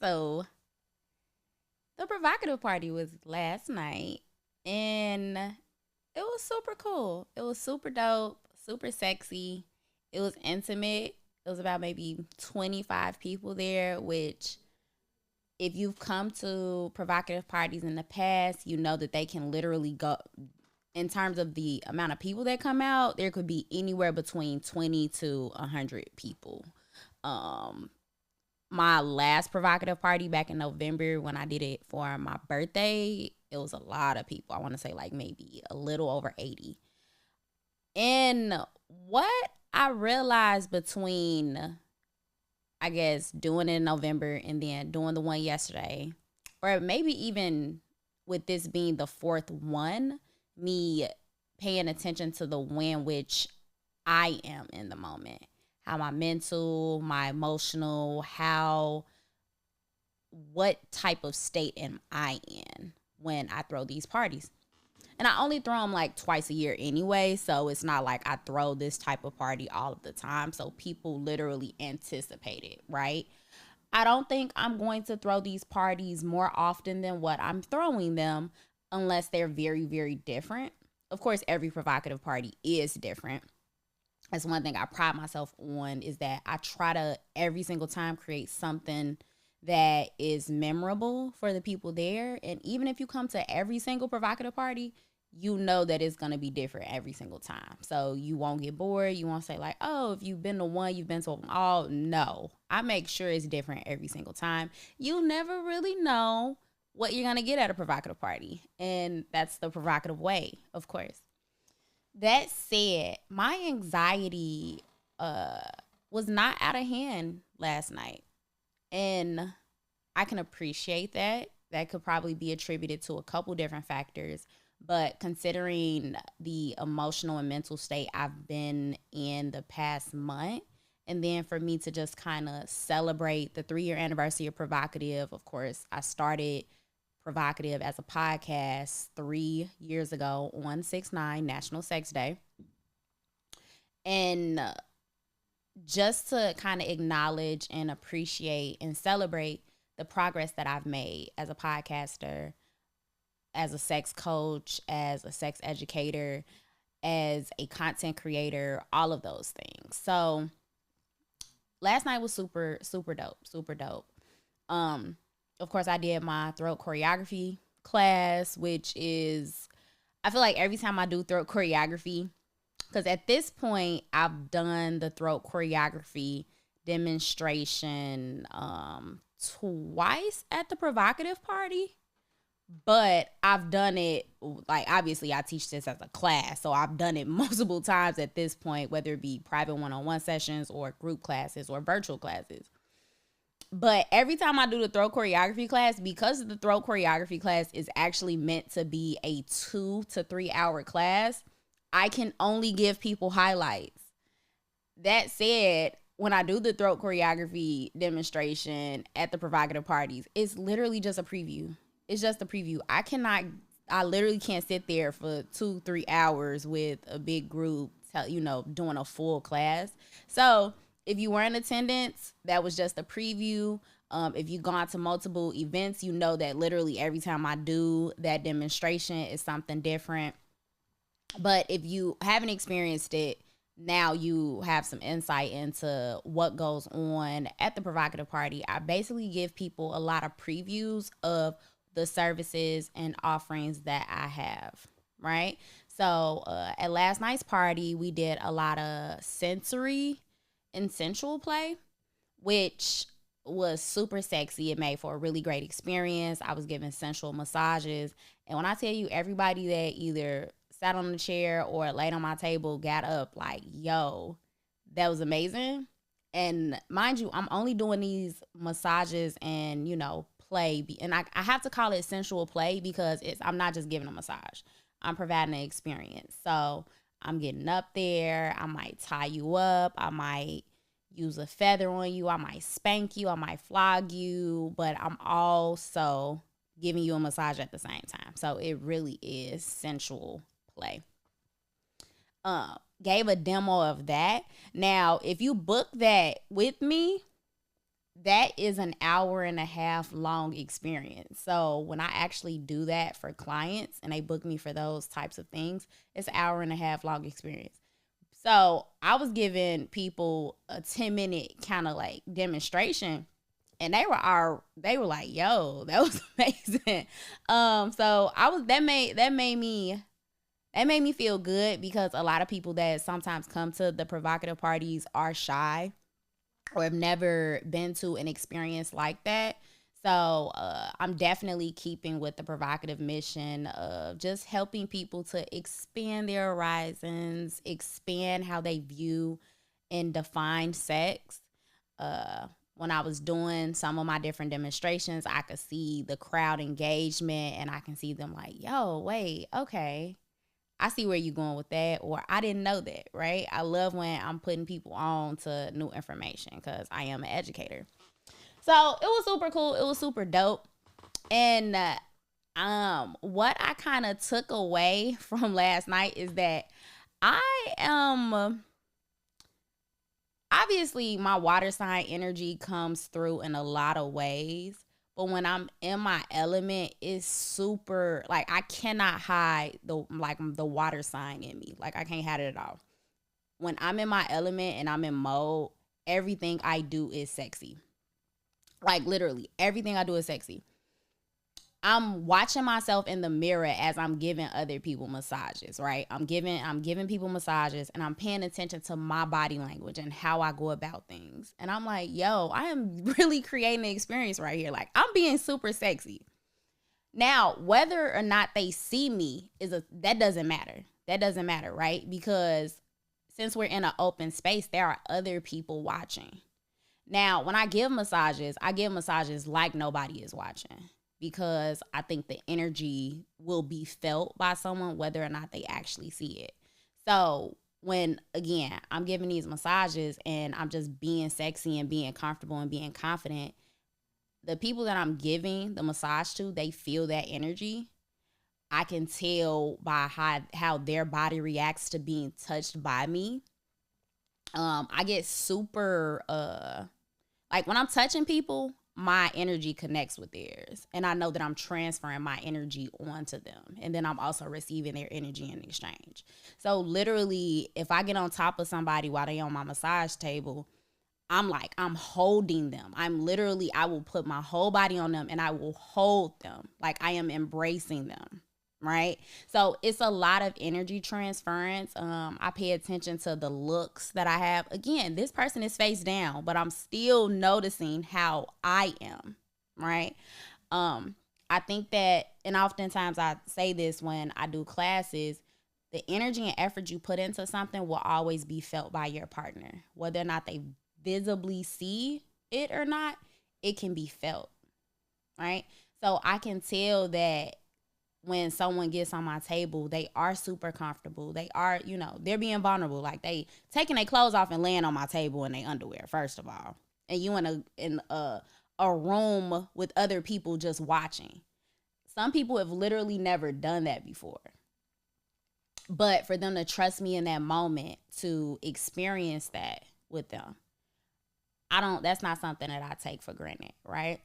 So the provocative party was last night, and it was super cool. It was super dope, super sexy. It was intimate. It was about maybe 25 people there, which if you've come to provocative parties in the past, you know that they can literally go, in terms of the amount of people that come out, there could be anywhere between 20 to 100 people. Um, my last provocative party back in November when I did it for my birthday, it was a lot of people. I want to say like maybe a little over 80. And what I realized between, I guess, doing it in November and then doing the one yesterday, or maybe even with this being the fourth one, me paying attention to the way in which I am in the moment, how my mental, my emotional, what type of state am I in when I throw these parties. And I only throw them like twice a year anyway, so it's not like I throw this type of party all of the time. So people literally anticipate it, right? I don't think I'm going to throw these parties more often than what I'm throwing them unless they're very, very different. Of course, every provocative party is different. That's one thing I pride myself on, is that I try to every single time create something that is memorable for the people there. And even if you come to every single provocative party, you know that it's going to be different every single time. So you won't get bored. You won't say like, oh, if you've been to one, you've been to them all. No, I make sure it's different every single time. You never really know what you're going to get at a provocative party. And that's the provocative way, of course. That said, my anxiety uh, was not out of hand last night. And I can appreciate that. That could probably be attributed to a couple different factors. But considering the emotional and mental state I've been in the past month, and then for me to just kind of celebrate the 3-year anniversary of Provocative, of course, I started Provocative as a podcast 3 years ago on 6/9 National Sex Day. And just to kind of acknowledge and appreciate and celebrate the progress that I've made as a podcaster, as a sex coach, as a sex educator, as a content creator, all of those things. So last night was super, super dope, super dope. Of course, I did my throat choreography class, which is, I feel like every time I do throat choreography, because at this point, I've done the throat choreography demonstration twice at the provocative party, but I've done it, like, obviously I teach this as a class, so I've done it multiple times at this point, whether it be private one-on-one sessions or group classes or virtual classes. But every time I do the throat choreography class, because the throat choreography class is actually meant to be a 2 to 3 hour class, I can only give people highlights. That said, when I do the throat choreography demonstration at the provocative parties, it's literally just a preview. It's just a preview. I literally can't sit there for 2 3 hours with a big group, doing a full class. So if you were in attendance, that was just a preview. If you've gone to multiple events, you know that literally every time I do that demonstration is something different. But if you haven't experienced it, now you have some insight into what goes on at the provocative party. I basically give people a lot of previews of the services and offerings that I have, right? So at last night's party, we did a lot of sensory and sensual play, which was super sexy. It made for a really great experience. I was giving sensual massages. And when I tell you, everybody that either sat on the chair or laid on my table got up like, yo, that was amazing. And mind you, I'm only doing these massages and, play. And I have to call it sensual play because I'm not just giving a massage. I'm providing an experience. So I'm getting up there. I might tie you up. I might use a feather on you. I might spank you. I might flog you. But I'm also giving you a massage at the same time. So it really is sensual play. Gave a demo of that. Now, if you book that with me, that is an hour and a half long experience. So when I actually do that for clients and they book me for those types of things, it's an hour and a half long experience. So I was giving people a 10-minute kind of like demonstration, and they were like, "Yo, that was amazing." So I was that made me feel good, because a lot of people that sometimes come to the provocative parties are shy or have never been to an experience like that. So I'm definitely keeping with the provocative mission of just helping people to expand their horizons, expand how they view and define sex. When I was doing some of my different demonstrations, I could see the crowd engagement, and I can see them like, yo, wait, okay, I see where you're going with that, or I didn't know that, right? I love when I'm putting people on to new information, because I am an educator. So it was super cool. It was super dope. And what I kind of took away from last night is that I am obviously, my water sign energy comes through in a lot of ways. But when I'm in my element, it's super, like, I cannot hide the water sign in me. Like, I can't hide it at all. When I'm in my element and I'm in mode, everything I do is sexy. Like, literally, everything I do is sexy. I'm watching myself in the mirror as I'm giving other people massages, right? I'm giving people massages, and I'm paying attention to my body language and how I go about things. And I'm like, yo, I am really creating an experience right here. Like, I'm being super sexy. Now, whether or not they see me that doesn't matter. That doesn't matter, right? Because since we're in an open space, there are other people watching. Now, when I give massages like nobody is watching, because I think the energy will be felt by someone whether or not they actually see it. So when, again, I'm giving these massages and I'm just being sexy and being comfortable and being confident, the people that I'm giving the massage to, they feel that energy. I can tell by how their body reacts to being touched by me. I get super like, when I'm touching people, my energy connects with theirs. And I know that I'm transferring my energy onto them. And then I'm also receiving their energy in exchange. So literally, if I get on top of somebody while they on my massage table, I'm holding them. I will put my whole body on them and I will hold them. Like, I am embracing them. Right? So it's a lot of energy transference. I pay attention to the looks that I have. Again, this person is face down, but I'm still noticing how I am. Right? I think that, and oftentimes I say this when I do classes, the energy and effort you put into something will always be felt by your partner. Whether or not they visibly see it or not, it can be felt. Right? So I can tell that when someone gets on my table, they are super comfortable. They are, they're being vulnerable. Like, they taking their clothes off and laying on my table in their underwear, first of all. And you in a room with other people just watching. Some people have literally never done that before. But for them to trust me in that moment to experience that with them, that's not something that I take for granted, right?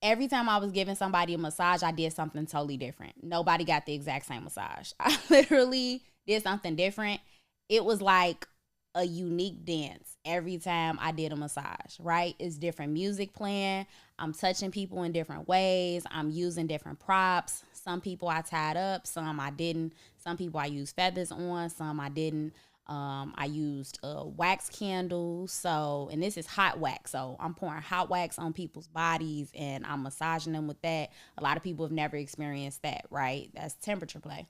Every time I was giving somebody a massage, I did something totally different. Nobody got the exact same massage. I literally did something different. It was like a unique dance every time I did a massage, right? It's different music playing. I'm touching people in different ways. I'm using different props. Some people I tied up, some I didn't. Some people I used feathers on, some I didn't. I used wax candles. So, and this is hot wax. So I'm pouring hot wax on people's bodies and I'm massaging them with that. A lot of people have never experienced that, right? That's temperature play.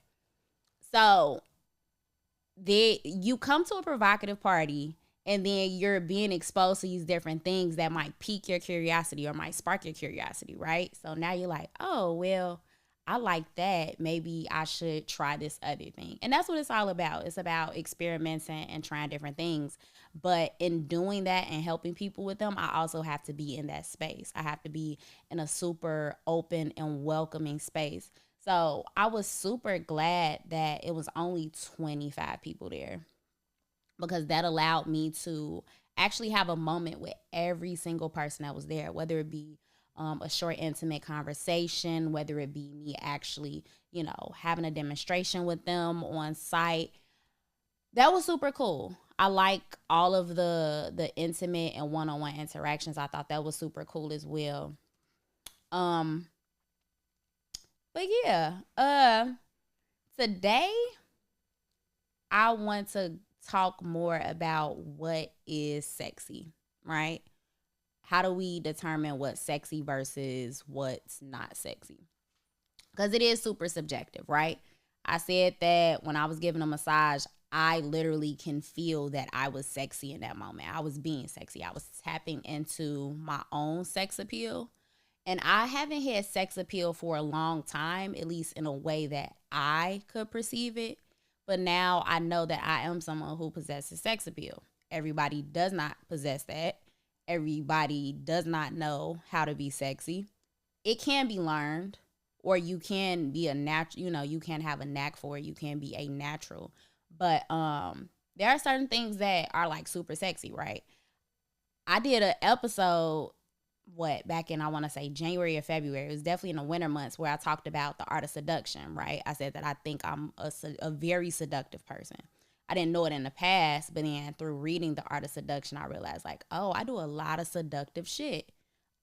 So you come to a provocative party and then you're being exposed to these different things that might pique your curiosity or might spark your curiosity, right? So now you're like, oh, well, I like that. Maybe I should try this other thing. And that's what it's all about. It's about experimenting and trying different things. But in doing that and helping people with them, I also have to be in that space. I have to be in a super open and welcoming space. So I was super glad that it was only 25 people there, because that allowed me to actually have a moment with every single person that was there, whether it be a short, intimate conversation, whether it be me actually, having a demonstration with them on site. That was super cool. I like all of the intimate and one-on-one interactions. I thought that was super cool as well. But yeah, today I want to talk more about what is sexy, right? How do we determine what's sexy versus what's not sexy? Because it is super subjective, right? I said that when I was giving a massage, I literally can feel that I was sexy in that moment. I was being sexy. I was tapping into my own sex appeal. And I haven't had sex appeal for a long time, at least in a way that I could perceive it. But now I know that I am someone who possesses sex appeal. Everybody does not possess that. Everybody does not know how to be sexy. It can be learned, or you can be a natural, you can have a knack for it. You can be a natural. But there are certain things that are like super sexy, right? I did an episode back in, I want to say January or February. It was definitely in the winter months, where I talked about the art of seduction, right? I said that I think I'm a very seductive person. I didn't know it in the past, but then through reading the art of seduction, I realized like, oh, I do a lot of seductive shit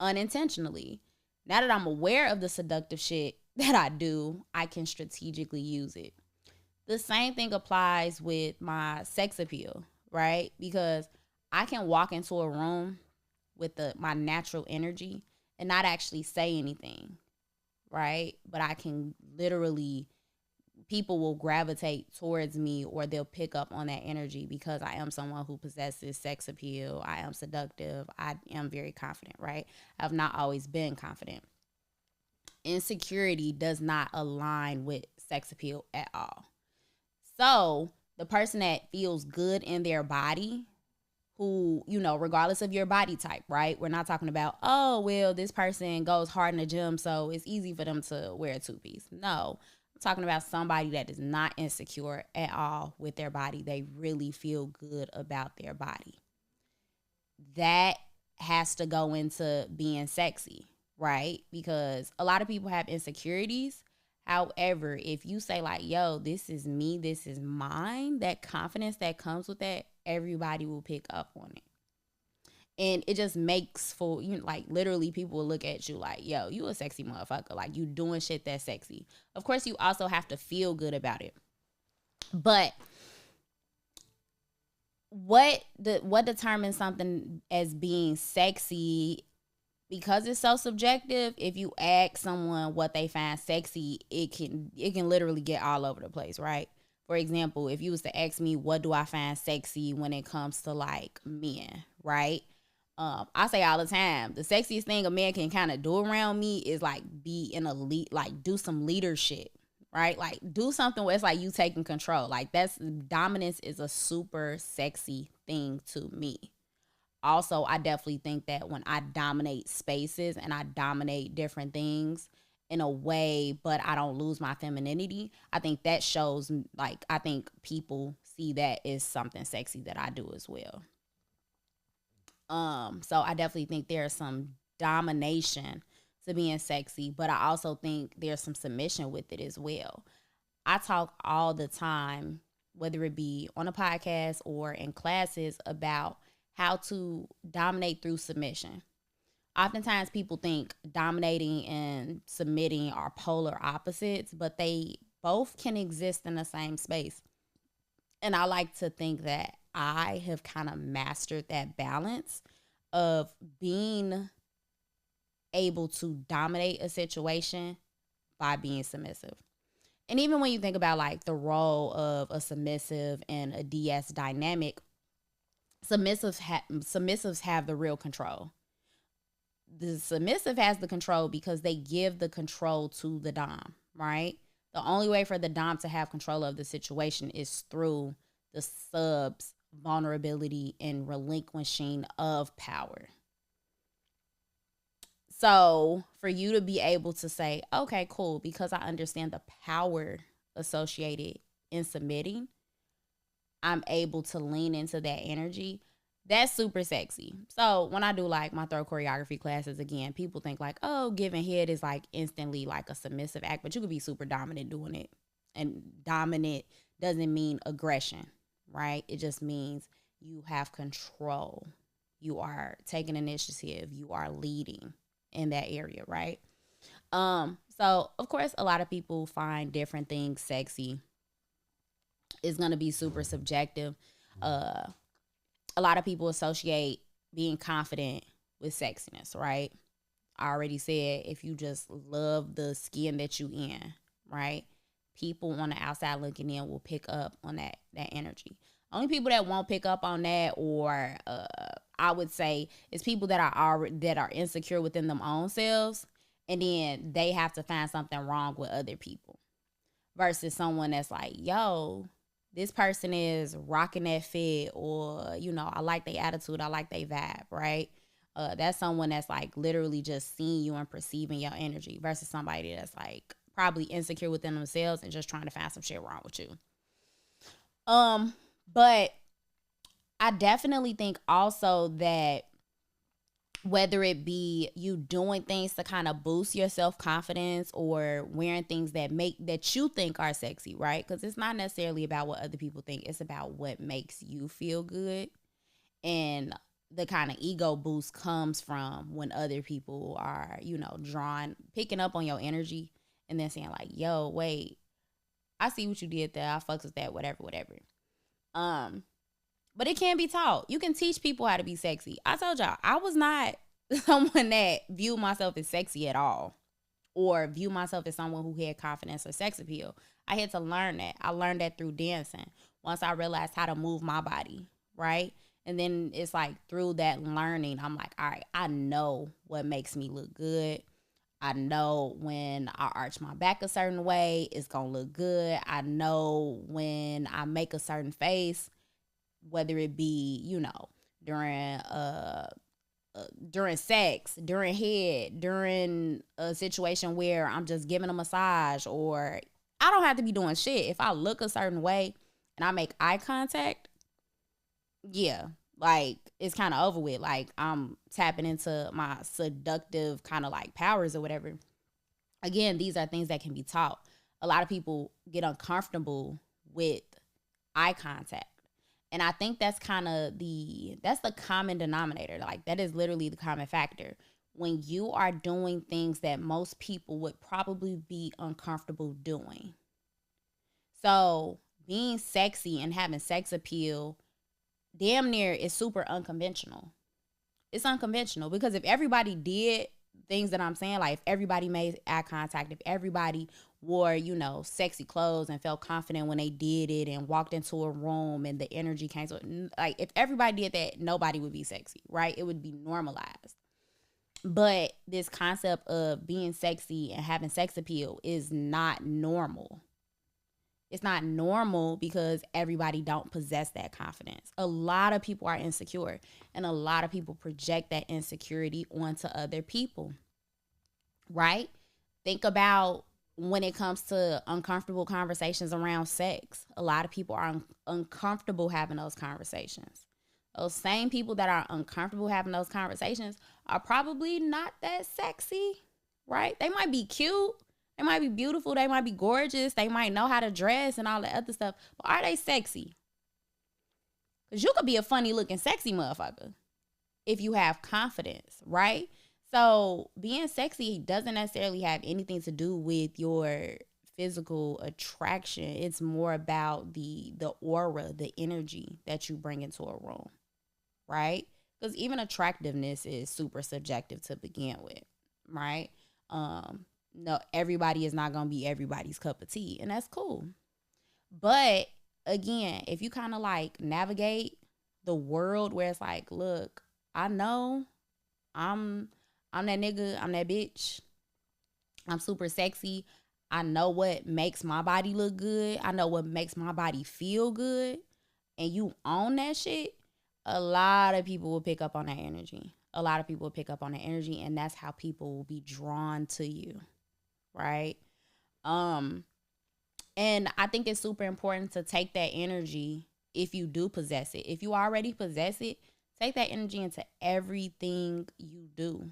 unintentionally. Now that I'm aware of the seductive shit that I do, I can strategically use it. The same thing applies with my sex appeal, right? Because I can walk into a room with my natural energy and not actually say anything, right? But I can literally, people will gravitate towards me, or they'll pick up on that energy, because I am someone who possesses sex appeal. I am seductive. I am very confident, right? I've not always been confident. Insecurity does not align with sex appeal at all. So the person that feels good in their body, who, regardless of your body type, right? We're not talking about, oh, well, this person goes hard in the gym, so it's easy for them to wear a two-piece. No, I'm talking about somebody that is not insecure at all with their body. They really feel good about their body. That has to go into being sexy, right? Because a lot of people have insecurities. However, if you say like, yo, this is me, this is mine, that confidence that comes with that, everybody will pick up on it. And it just makes for, like, literally people will look at you like, yo, you a sexy motherfucker. Like, you doing shit that's sexy. Of course, you also have to feel good about it. But what determines something as being sexy, because it's so subjective, if you ask someone what they find sexy, it can literally get all over the place, right? For example, if you was to ask me, what do I find sexy when it comes to like men, right? I say all the time, the sexiest thing a man can kind of do around me is like be in a lead, like do some leadership, right? Like do something where it's like you taking control. Like dominance is a super sexy thing to me. Also, I definitely think that when I dominate spaces and I dominate different things in a way, but I don't lose my femininity, I think that shows, like, I think people see that as something sexy that I do as well. So I definitely think there's some domination to being sexy, but I also think there's some submission with it as well. I talk all the time, whether it be on a podcast or in classes, about how to dominate through submission. Oftentimes people think dominating and submitting are polar opposites, but they both can exist in the same space. And I like to think that I have kind of mastered that balance of being able to dominate a situation by being submissive. And even when you think about like the role of a submissive and a DS dynamic, submissives have the real control. The submissive has the control because they give the control to the dom, right? The only way for the dom to have control of the situation is through the sub's vulnerability and relinquishing of power. So for you to be able to say, okay, cool, because I understand the power associated in submitting, I'm able to lean into that energy. That's super sexy. So when I do like my throat choreography classes, again, people think like, oh, giving head is like instantly like a submissive act, but you could be super dominant doing it. And dominant doesn't mean aggression, right? It just means you have control. You are taking initiative. You are leading in that area, right? So of course a lot of people find different things sexy. It's gonna be super subjective. Uh a lot of people associate being confident with sexiness, right? I already said if you just love the skin that you in, right? People on the outside looking in will pick up on that energy. Only people that won't pick up on that, or I would say, is people that are insecure within them own selves, and then they have to find something wrong with other people. Versus someone that's like, yo, this person is rocking that fit, or I like their attitude, I like their vibe, right? That's someone that's like literally just seeing you and perceiving your energy, versus somebody that's like probably insecure within themselves and just trying to find some shit wrong with you. But I definitely think also that whether it be you doing things to kind of boost your self-confidence, or wearing things that you think are sexy, right? Because it's not necessarily about what other people think. It's about what makes you feel good. And the kind of ego boost comes from when other people are, picking up on your energy, and then saying like, yo, wait, I see what you did there. I fucks with that, whatever. Um, but it can be taught. You can teach people how to be sexy. I told y'all, I was not someone that viewed myself as sexy at all, or view myself as someone who had confidence or sex appeal. I had to learn that. I learned that through dancing. Once I realized how to move my body, right? And then it's like through that learning, I'm like, all right, I know what makes me look good. I know when I arch my back a certain way, it's going to look good. I know when I make a certain face, whether it be, during during sex, during head, during a situation where I'm just giving a massage, or I don't have to be doing shit. If I look a certain way and I make eye contact, yeah, like it's kind of over with. Like I'm tapping into my seductive kind of like powers or whatever. Again, these are things that can be taught. A lot of people get uncomfortable with eye contact. And I think that's kind of that's the common denominator. Like that is literally the common factor. When you are doing things that most people would probably be uncomfortable doing. So being sexy and having sex appeal damn near is super unconventional. It's unconventional because if everybody did things that I'm saying, like if everybody made eye contact, if everybody wore, sexy clothes and felt confident when they did it and walked into a room and the energy came to, like if everybody did that, nobody would be sexy, right? It would be normalized. But this concept of being sexy and having sex appeal is not normal. It's not normal because everybody don't possess that confidence. A lot of people are insecure, and a lot of people project that insecurity onto other people, right? Think about when it comes to uncomfortable conversations around sex. A lot of people are uncomfortable having those conversations. Those same people that are uncomfortable having those conversations are probably not that sexy, right? They might be cute. They might be beautiful. They might be gorgeous. They might know how to dress and all that other stuff. But are they sexy? Because you could be a funny looking sexy motherfucker if you have confidence, right? So being sexy doesn't necessarily have anything to do with your physical attraction. It's more about the aura, the energy that you bring into a room, right? Because even attractiveness is super subjective to begin with, right? No, everybody is not going to be everybody's cup of tea, and that's cool. But again, if you kind of like navigate the world where it's like, look, I know I'm that nigga, I'm that bitch. I'm super sexy. I know what makes my body look good. I know what makes my body feel good. And you own that shit, a lot of people will pick up on that energy. A lot of people will pick up on that energy, and that's how people will be drawn to you, right? And I think it's super important to take that energy if you do possess it. If you already possess it, Take that energy into everything you do.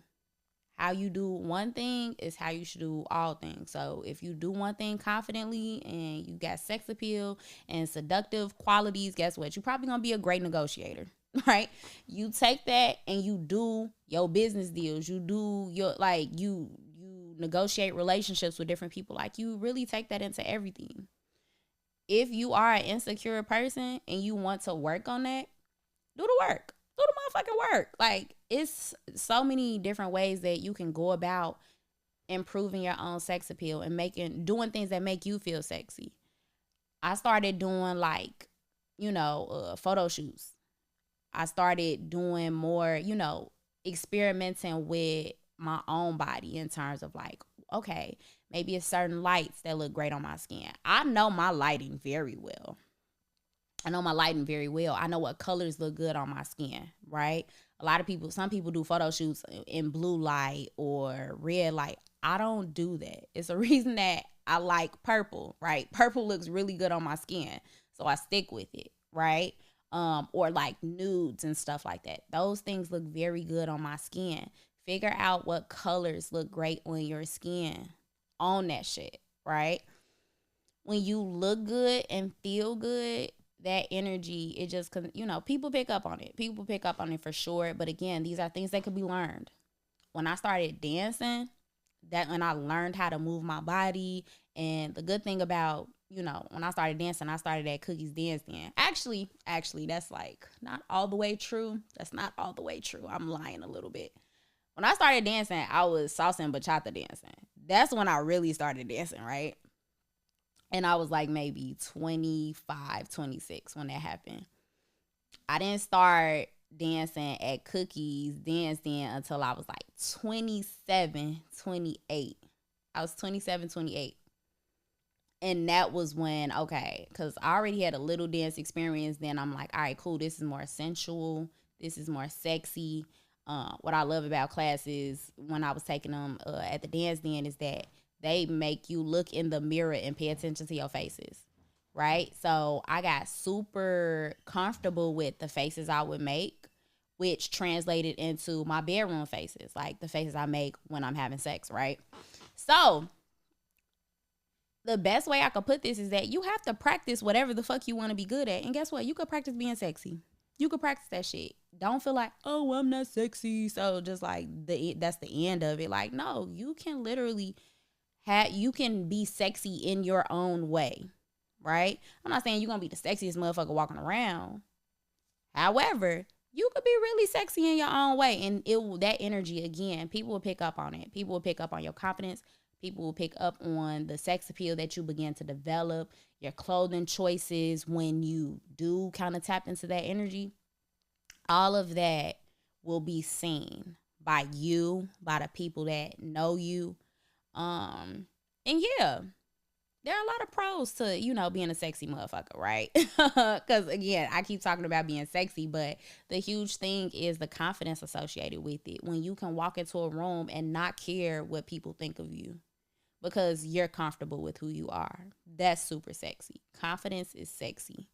How you do one thing is how you should do all things. So if you do one thing confidently and you got sex appeal and seductive qualities, guess what? You're probably going to be a great negotiator, right? You take that and you do your business deals. You do your, like, you negotiate relationships with different people. Like, you really take that into everything. If you are an insecure person and you want to work on that, do the work. Do the motherfucking work. Like, it's so many different ways that you can go about improving your own sex appeal and doing things that make you feel sexy. I started doing, like, photo shoots. I started doing more, experimenting with my own body in terms of, like, okay, maybe it's certain lights that look great on my skin. I know my lighting very well. I know what colors look good on my skin, right? Some people do photo shoots in blue light or red light. I don't do that. It's a reason that I like purple, right? Purple looks really good on my skin, so I stick with it, right? Or like nudes and stuff like that. Those things look very good on my skin. Figure out what colors look great on your skin. Own that shit, right? When you look good and feel good, that energy, it just, people pick up on it. People pick up on it for sure. But again, these are things that could be learned. When I started dancing, when I learned how to move my body, and the good thing about, when I started dancing, I started at Cookies Dance Then. Actually, that's like not all the way true. That's not all the way true. I'm lying a little bit. When I started dancing, I was salsa and bachata dancing. That's when I really started dancing, right? And I was like maybe 25, 26 when that happened. I didn't start dancing at Cookies Dance Then until I was like 27, 28. I was 27, 28. And that was when, okay, because I already had a little dance experience. Then I'm like, all right, cool. This is more sensual. This is more sexy. What I love about classes when I was taking them at the Dance Den is that they make you look in the mirror and pay attention to your faces, right? So I got super comfortable with the faces I would make, which translated into my bedroom faces, like the faces I make when I'm having sex, right? So the best way I could put this is that you have to practice whatever the fuck you want to be good at. And guess what? You could practice being sexy. You could practice that shit. Don't feel like, oh, well, I'm not sexy, so just like that's the end of it. Like, no, you can literally you can be sexy in your own way, right? I'm not saying you're gonna be the sexiest motherfucker walking around. However, you could be really sexy in your own way, and that energy, again, people will pick up on it. People will pick up on your confidence. People will pick up on the sex appeal that you begin to develop, your clothing choices when you do kind of tap into that energy. All of that will be seen by you, by the people that know you. And yeah, there are a lot of pros to, being a sexy motherfucker, right? Because again, I keep talking about being sexy, but the huge thing is the confidence associated with it. When you can walk into a room and not care what people think of you because you're comfortable with who you are. That's super sexy. Confidence is sexy.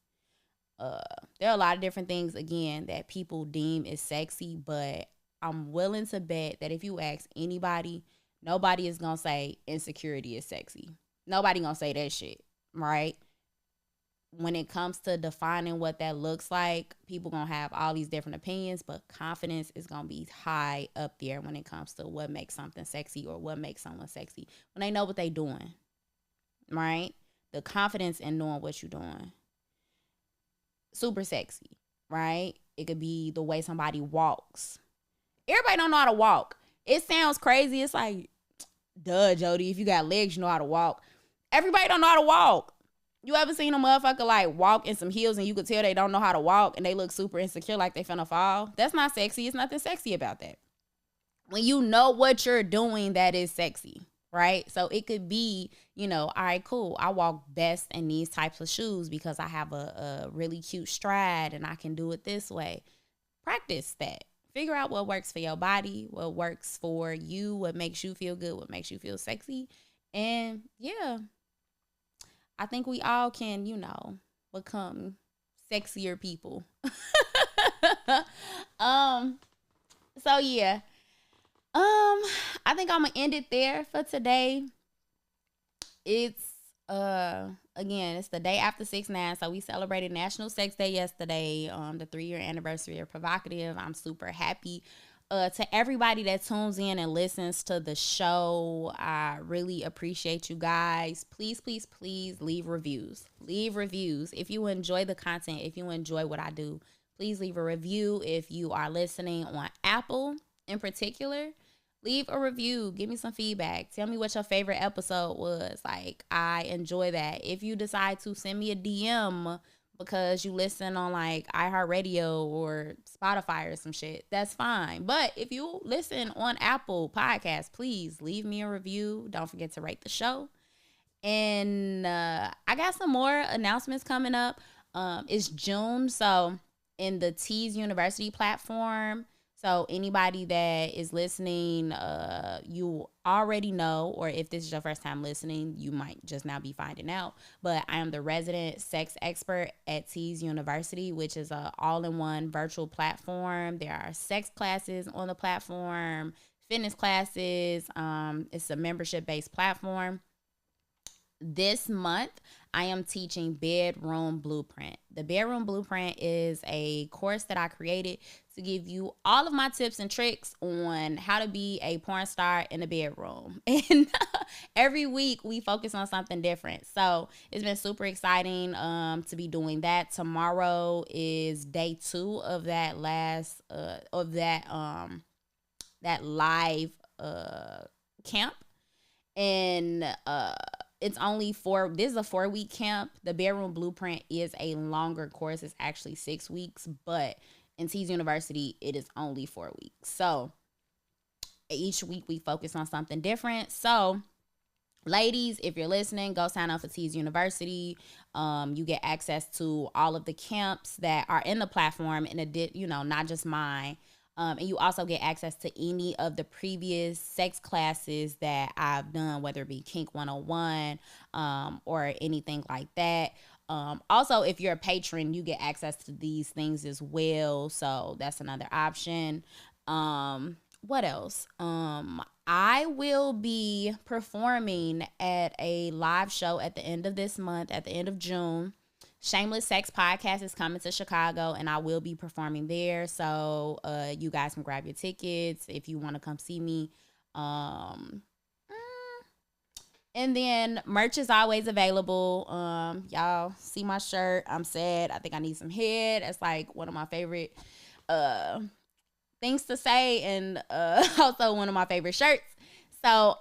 There are a lot of different things, again, that people deem as sexy, but I'm willing to bet that if you ask anybody, nobody is going to say insecurity is sexy. Nobody going to say that shit, right? When it comes to defining what that looks like, people going to have all these different opinions, but confidence is going to be high up there when it comes to what makes something sexy or what makes someone sexy. When they know what they doing, right? The confidence in knowing what you're doing. Super sexy, right? It could be the way somebody walks. Everybody don't know how to walk. It sounds crazy. It's like, duh, Jody, if you got legs, you know how to walk. Everybody don't know how to walk. You ever seen a motherfucker like walk in some heels and you could tell they don't know how to walk and they look super insecure like they finna fall? That's not sexy. It's nothing sexy about that. When you know what you're doing, that is sexy, right? So it could be, all right, cool. I walk best in these types of shoes because I have a really cute stride and I can do it this way. Practice that. Figure out what works for your body, what works for you, what makes you feel good, what makes you feel sexy. And yeah, I think we all can, become sexier people. So yeah. I think I'm gonna end it there for today. It's again, it's the day after 6/9, so we celebrated National Sex Day yesterday, the 3-year anniversary of Provocative. I'm super happy. To everybody that tunes in and listens to the show, I really appreciate you guys. Please, please, please leave reviews. Leave reviews. If you enjoy the content, if you enjoy what I do, please leave a review. If you are listening on Apple in particular, leave a review. Give me some feedback. Tell me what your favorite episode was. Like, I enjoy that. If you decide to send me a DM because you listen on like iHeartRadio or Spotify or some shit, that's fine. But if you listen on Apple Podcasts, please leave me a review. Don't forget to rate the show. And I got some more announcements coming up. It's June, so in the Tease University platform. So anybody that is listening, you already know, or if this is your first time listening, you might just now be finding out. But I am the resident sex expert at Tease University, which is a all-in-one virtual platform. There are sex classes on the platform, fitness classes. It's a membership-based platform. This month, I am teaching Bedroom Blueprint. The Bedroom Blueprint is a course that I created to give you all of my tips and tricks on how to be a porn star in the bedroom. And every week we focus on something different. So it's been super exciting to be doing that. Tomorrow is day 2 of that that live camp. And it's only this is a 4-week camp. The Bedroom Blueprint is a longer course. It's actually 6 weeks, but in Tease University, it is only 4 weeks. So each week we focus on something different. So ladies, if you're listening, go sign up for Tease University. You get access to all of the camps that are in the platform, and not just mine. And you also get access to any of the previous sex classes that I've done, whether it be Kink 101 or anything like that. Also, if you're a patron, you get access to these things as well. So that's another option. What else? I will be performing at a live show at the end of this month, at the end of June. Shameless Sex Podcast is coming to Chicago, and I will be performing there. So you guys can grab your tickets if you want to come see me. And then merch is always available. Y'all see my shirt. I'm sad. I think I need some head. That's like one of my favorite things to say, and also one of my favorite shirts. So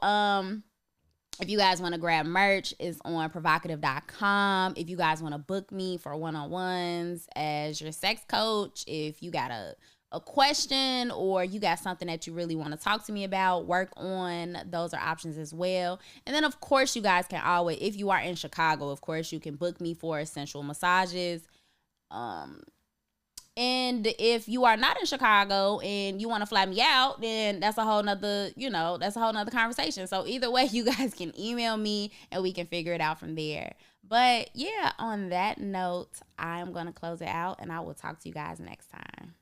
if you guys want to grab merch, it's on prhoevocative.com. If you guys want to book me for one-on-ones as your sex coach, if you got a question or you got something that you really want to talk to me about, work on, those are options as well. And then, of course, you guys can always, if you are in Chicago, of course, you can book me for sensual massages. And if you are not in Chicago and you want to fly me out, then that's a whole nother, conversation. So either way, you guys can email me and we can figure it out from there. But yeah, on that note, I'm going to close it out and I will talk to you guys next time.